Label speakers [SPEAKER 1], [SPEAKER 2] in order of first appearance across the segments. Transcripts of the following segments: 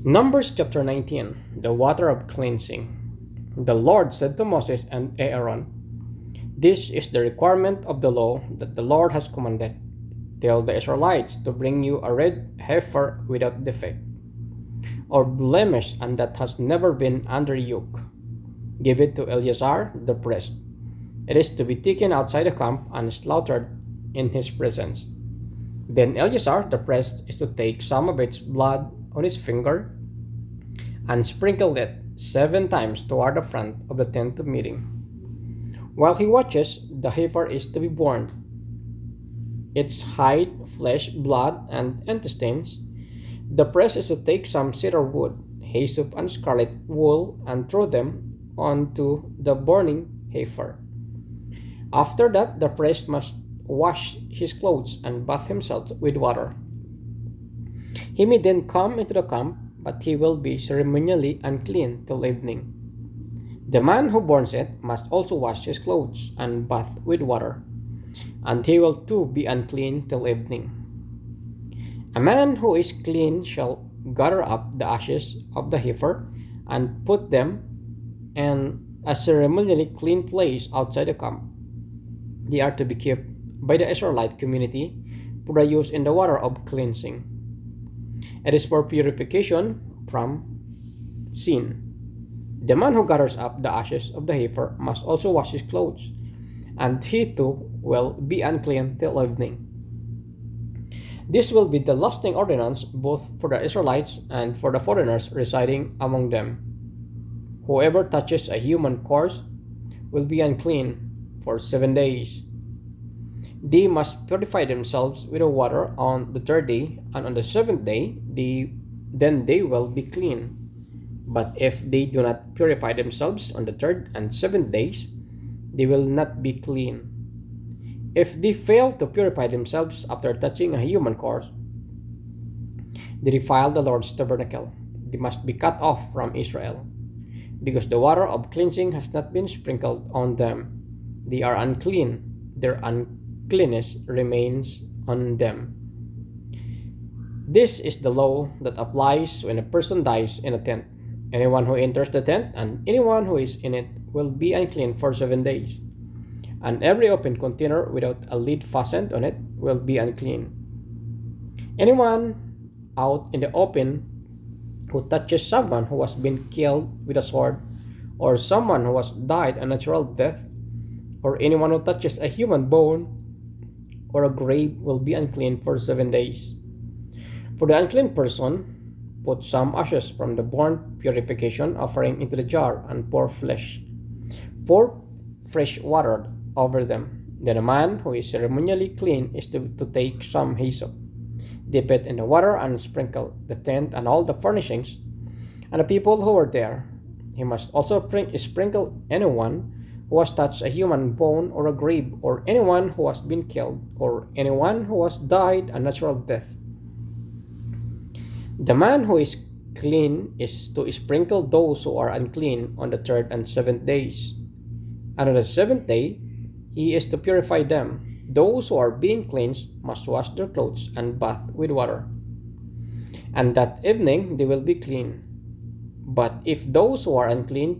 [SPEAKER 1] Numbers chapter 19, the water of cleansing. The Lord said to Moses and Aaron, "This is the requirement of the law that the Lord has commanded. Tell the Israelites to bring you a red heifer without defect or blemish and that has never been under yoke. Give it to Eleazar the priest. It is to be taken outside the camp and slaughtered in his presence. Then Eleazar the priest is to take some of its blood on his finger and sprinkle it 7 times toward the front of the tent of meeting. While he watches, the heifer is to be burned. Its hide, flesh, blood, and intestines. The priest is to take some cedar wood, hyssop, and scarlet wool and throw them onto the burning heifer. After that, the priest must wash his clothes and bath himself with water. He may then come into the camp, but he will be ceremonially unclean till evening. The man who burns it must also wash his clothes and bath with water, and he will too be unclean till evening. A man who is clean shall gather up the ashes of the heifer and put them in a ceremonially clean place outside the camp. They are to be kept by the Israelite community for the use in the water of cleansing. It is for purification from sin. The man who gathers up the ashes of the heifer must also wash his clothes, and he too will be unclean till evening. This will be the lasting ordinance both for the Israelites and for the foreigners residing among them. Whoever touches a human corpse will be unclean for 7 days. They must purify themselves with the water on the third day, and on the seventh day, then they will be clean. But if they do not purify themselves on the third and seventh days, they will not be clean. If they fail to purify themselves after touching a human corpse, they defile the Lord's tabernacle. They must be cut off from Israel, because the water of cleansing has not been sprinkled on them. They are unclean. Their uncleanness remains on them. This is the law that applies when a person dies in a tent. Anyone who enters the tent and anyone who is in it will be unclean for 7 days. And every open container without a lid fastened on it will be unclean. Anyone out in the open who touches someone who has been killed with a sword, or someone who has died a natural death, or anyone who touches a human bone or a grave will be unclean for 7 days. For the unclean person, put some ashes from the burnt purification offering into the jar and pour fresh water over them. Then a man who is ceremonially clean is to take some hyssop, dip it in the water, and sprinkle the tent and all the furnishings and the people who were there. He must also sprinkle anyone who has touched a human bone or a grave, or anyone who has been killed, or anyone who has died a natural death. The man who is clean is to sprinkle those who are unclean on the third and seventh days. And on the seventh day, he is to purify them. Those who are being cleansed must wash their clothes and bath with water. And that evening they will be clean. But if those who are unclean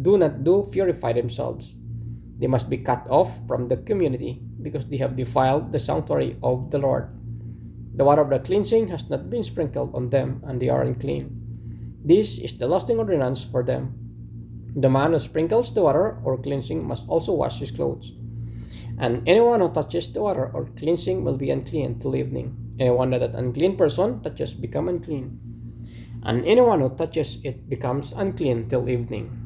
[SPEAKER 1] do not purify themselves, they must be cut off from the community, because they have defiled the sanctuary of the Lord. The water of the cleansing has not been sprinkled on them, and they are unclean. This is the lasting ordinance for them. The man who sprinkles the water or cleansing must also wash his clothes. And anyone who touches the water or cleansing will be unclean till evening. Anyone that an unclean person touches becomes unclean, and anyone who touches it becomes unclean till evening.